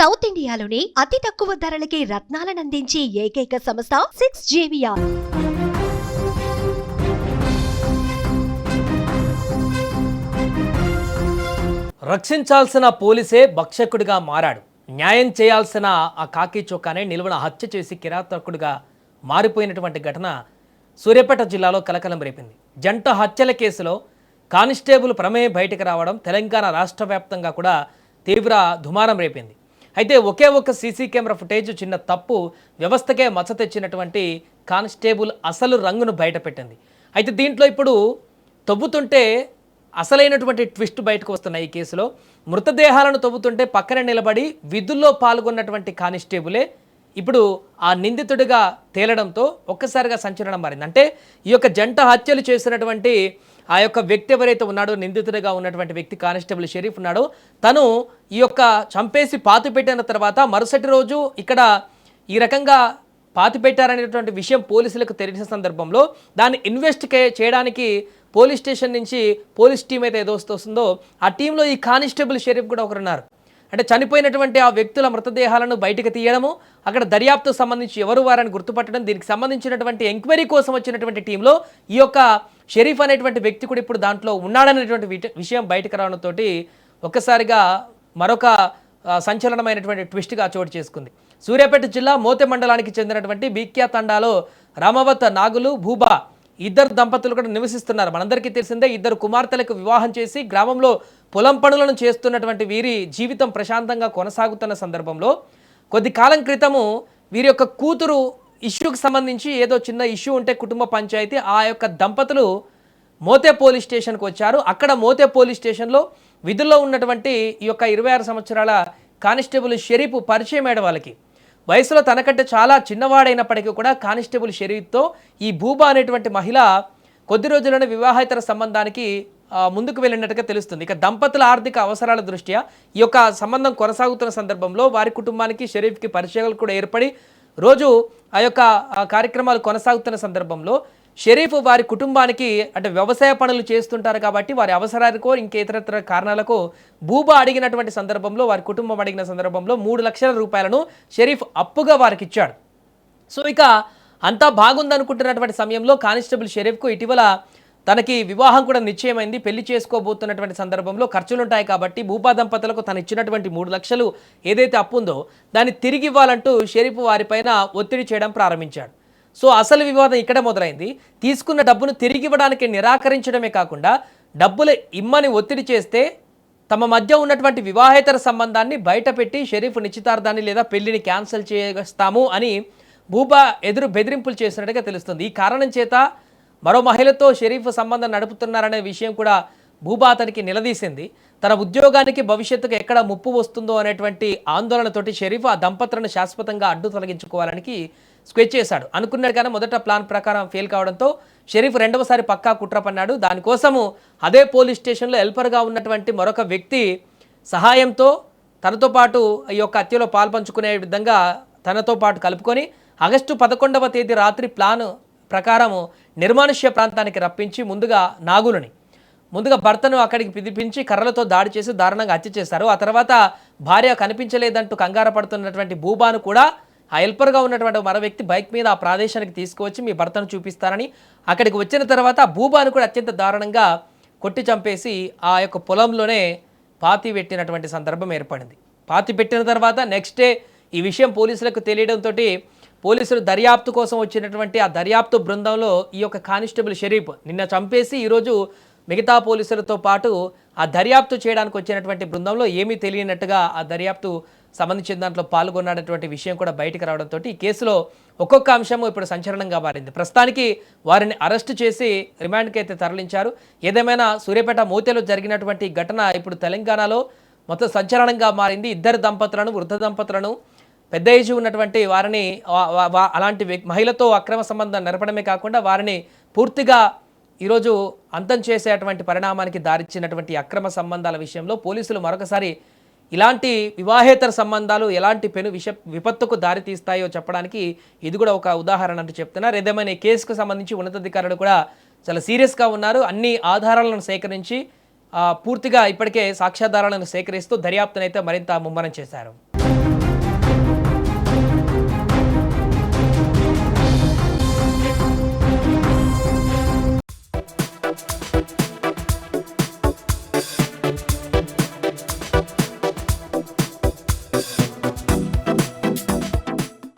South ఇండియాలోనే అతి తక్కువ ధరలకి రత్నాలనందించే ఏకైక సంస్థ 6JVR. రక్షించాల్సిన పోలీసే భక్షకుడిగా మారాడు. న్యాయం చేయాల్సిన ఆ కాకి చొక్కానే నిలువన హత్య చేసి కిరాతకుడిగా మారిపోయినటువంటి ఘటన సూర్యాపేట జిల్లాలో కలకలం రేపింది. జంట హత్యల కేసులో కానిస్టేబుల్ ప్రమేయం బయటకు రావడం తెలంగాణ రాష్ట్ర వ్యాప్తంగా కూడా తీవ్ర దుమారం రేపింది. అయితే ఒకే ఒక్క సీసీ కెమెరా ఫుటేజ్ చిన్న తప్పు వ్యవస్థకే మచ్చ తెచ్చినటువంటి కానిస్టేబుల్ అసలు రంగును బయటపెట్టింది. అయితే దీంట్లో ఇప్పుడు తవ్వుతుంటే అసలైనటువంటి ట్విస్ట్ బయటకు వస్తున్నాయి. ఈ కేసులో మృతదేహాలను తవ్వుతుంటే పక్కన నిలబడి విధుల్లో పాల్గొన్నటువంటి కానిస్టేబులే ఇప్పుడు ఆ నిందితుడిగా తేలడంతో ఒక్కసారిగా సంచలనం మారింది. అంటే ఈ యొక్క జంట హత్యలు చేసినటువంటి ఆ యొక్క వ్యక్తి ఎవరైతే ఉన్నాడో, నిందితుడిగా ఉన్నటువంటి వ్యక్తి కానిస్టేబుల్ షరీఫ్ ఉన్నాడో, తను ఈ యొక్క చంపేసి పాతిపెట్టిన తర్వాత మరుసటి రోజు ఇక్కడ ఈ రకంగా పాతిపెట్టారనేటువంటి విషయం పోలీసులకు తెలిసిన సందర్భంలో దాన్ని ఇన్వెస్టిగేట్ చేయడానికి పోలీస్ స్టేషన్ నుంచి పోలీస్ టీం అయితే ఏదో వస్తుందో ఆ టీంలో ఈ కానిస్టేబుల్ షరీఫ్ కూడా ఒకరున్నారు. అంటే చనిపోయినటువంటి ఆ వ్యక్తుల మృతదేహాలను బయటకు తీయడము, అక్కడ దర్యాప్తుకు సంబంధించి ఎవరు వారని గుర్తుపట్టడం, దీనికి సంబంధించినటువంటి ఎంక్వైరీ కోసం వచ్చినటువంటి టీంలో ఈ యొక్క షరీఫ్ అనేటువంటి వ్యక్తి కూడా ఇప్పుడు దాంట్లో ఉన్నాడనేటువంటి విషయం బయటకు రావడంతో ఒక్కసారిగా మరొక సంచలనమైనటువంటి ట్విస్ట్గా చోటు చేసుకుంది. సూర్యాపేట జిల్లా మోతె మండలానికి చెందినటువంటి బీక్యా తండాలో రామవత్ నాగులు భూబా ఇద్దరు దంపతులు కూడా నివసిస్తున్నారు. మనందరికీ తెలిసిందే, ఇద్దరు కుమార్తెలకు వివాహం చేసి గ్రామంలో పొలం పనులను చేస్తున్నటువంటి వీరి జీవితం ప్రశాంతంగా కొనసాగుతున్న సందర్భంలో కొద్ది కాలం క్రితము వీరి యొక్క కూతురు ఇష్యూకి సంబంధించి ఏదో చిన్న ఇష్యూ ఉంటే కుటుంబ పంచాయతీ ఆ యొక్క దంపతులు మోతే పోలీస్ స్టేషన్కి వచ్చారు. అక్కడ మోతే పోలీస్ స్టేషన్లో విధుల్లో ఉన్నటువంటి ఈ యొక్క 26 సంవత్సరాల కానిస్టేబుల్ షరీఫ్ పరిచయం అయ్యాడు. వాళ్ళకి వయసులో తనకంటే చాలా చిన్నవాడైనప్పటికీ కూడా కానిస్టేబుల్ షరీఫ్తో ఈ భూబా అనేటువంటి మహిళ కొద్ది రోజుల్లోనే వివాహేతర సంబంధానికి ముందుకు వెళ్ళినట్టుగా తెలుస్తుంది. ఇక దంపతుల ఆర్థిక అవసరాల దృష్ట్యా ఈ యొక్క సంబంధం కొనసాగుతున్న సందర్భంలో వారి కుటుంబానికి షరీఫ్కి పరిచయాలు కూడా ఏర్పడి రోజు ఆ యొక్క కార్యక్రమాలు కొనసాగుతున్న సందర్భంలో షరీఫ్ వారి కుటుంబానికి అంటే వ్యవసాయ పనులు చేస్తుంటారు కాబట్టి వారి అవసరాలకో ఇంకేతరత్ర కారణాలకో భూబా అడిగినటువంటి సందర్భంలో వారి కుటుంబం అడిగిన సందర్భంలో 3 లక్షల రూపాయలను షరీఫ్ అప్పుగా వారికి ఇచ్చాడు. సో ఇక అంతా బాగుందనుకుంటున్నటువంటి సమయంలో కానిస్టేబుల్ షరీఫ్కు ఇటీవల తనకి వివాహం కూడా నిశ్చయమైంది. పెళ్లి చేసుకోబోతున్నటువంటి సందర్భంలో ఖర్చులుంటాయి కాబట్టి భూపా దంపతులకు తను ఇచ్చినటువంటి 3 లక్షలు ఏదైతే అప్పు ఉందో దాన్ని తిరిగి ఇవ్వాలంటూ షరీఫ్ వారిపైన ఒత్తిడి చేయడం ప్రారంభించాడు. సో అసలు వివాదం ఇక్కడ మొదలైంది. తీసుకున్న డబ్బును తిరిగి ఇవ్వడానికి నిరాకరించడమే కాకుండా డబ్బులు ఇమ్మని ఒత్తిడి చేస్తే తమ మధ్య ఉన్నటువంటి వివాహేతర సంబంధాన్ని బయటపెట్టి షరీఫ్ నిశ్చితార్థాన్ని లేదా పెళ్లిని క్యాన్సిల్ చేస్తాము అని భూపా బెదిరింపులు చేసినట్టుగా తెలుస్తుంది. ఈ కారణం చేత మరో మహిళతో షరీఫ్ సంబంధం నడుపుతున్నారనే విషయం కూడా భూబా అతనికి నిలదీసింది. తన ఉద్యోగానికి భవిష్యత్తుకు ఎక్కడ ముప్పు వస్తుందో అనేటువంటి ఆందోళనతోటి షరీఫ్ ఆ దంపతులను శాశ్వతంగా అడ్డు తొలగించుకోవాలని స్కెచ్ చేశాడు. అనుకున్నట్టుగానే మొదట ప్లాన్ ప్రకారం ఫెయిల్ కావడంతో షరీఫ్ రెండవసారి పక్కా కుట్ర పన్నాడు. దానికోసము అదే పోలీస్ స్టేషన్లో హెల్పర్గా ఉన్నటువంటి మరొక వ్యక్తి సహాయంతో తనతో పాటు ఈ యొక్క హత్యలో పాల్పంచుకునే విధంగా తనతో పాటు కలుపుకొని ఆగస్టు 11వ తేదీ రాత్రి ప్లాన్ ప్రకారము నిర్మానుష్య ప్రాంతానికి రప్పించి ముందుగా భర్తను అక్కడికి పిలిపించి కర్రలతో దాడి చేసి దారుణంగా హత్య చేశారు. ఆ తర్వాత భార్య కనిపించలేదంటూ కంగారు పడుతున్నటువంటి భూబాను కూడా ఆ హెల్పర్గా ఉన్నటువంటి మరో వ్యక్తి బైక్ మీద ఆ ప్రదేశానికి తీసుకువచ్చి మీ భర్తను చూపిస్తారని అక్కడికి వచ్చిన తర్వాత భూబాను కూడా అత్యంత దారుణంగా కొట్టి చంపేసి ఆ యొక్క పొలంలోనే పాతి పెట్టినటువంటి సందర్భం ఏర్పడింది. పాతి పెట్టిన తర్వాత నెక్స్ట్ డే ఈ విషయం పోలీసులకు తెలియడంతో పోలీసులు దర్యాప్తు కోసం వచ్చినటువంటి ఆ దర్యాప్తు బృందంలో ఈ యొక్క కానిస్టేబుల్ షరీఫ్ నిన్న చంపేసి ఈరోజు మిగతా పోలీసులతో పాటు ఆ దర్యాప్తు చేయడానికి వచ్చినటువంటి బృందంలో ఏమీ తెలియనట్టుగా ఆ దర్యాప్తు సంబంధించిన దాంట్లో పాల్గొన్నటువంటి విషయం కూడా బయటకు రావడంతో ఈ కేసులో ఒక్కొక్క అంశము ఇప్పుడు సంచలనంగా మారింది. ప్రస్తుతానికి వారిని అరెస్టు చేసి రిమాండ్కి అయితే తరలించారు. ఏదేమైనా సూర్యాపేట మోతేలో జరిగినటువంటి ఘటన ఇప్పుడు తెలంగాణలో మొత్తం సంచలనంగా మారింది. ఇద్దరు దంపతులను, వృద్ధ దంపతులను, పెద్ద ఏజ్ ఉన్నటువంటి వారిని అలాంటి మహిళతో అక్రమ సంబంధం నెరపడమే కాకుండా వారిని పూర్తిగా ఈరోజు అంతం చేసేటువంటి పరిణామానికి దారిచ్చినటువంటి అక్రమ సంబంధాల విషయంలో పోలీసులు మరొకసారి ఇలాంటి వివాహేతర సంబంధాలు ఎలాంటి విపత్తుకు దారితీస్తాయో చెప్పడానికి ఇది కూడా ఒక ఉదాహరణ అంటూ చెప్తున్నారు. ఏదేమైనా ఈ కేసుకు సంబంధించి ఉన్నతాధికారులు కూడా చాలా సీరియస్గా ఉన్నారు. అన్ని ఆధారాలను సేకరించి పూర్తిగా ఇప్పటికే సాక్ష్యాధారాలను సేకరిస్తూ దర్యాప్తునైతే మరింత ముమ్మరం చేశారు. తెలుసుకుందాం.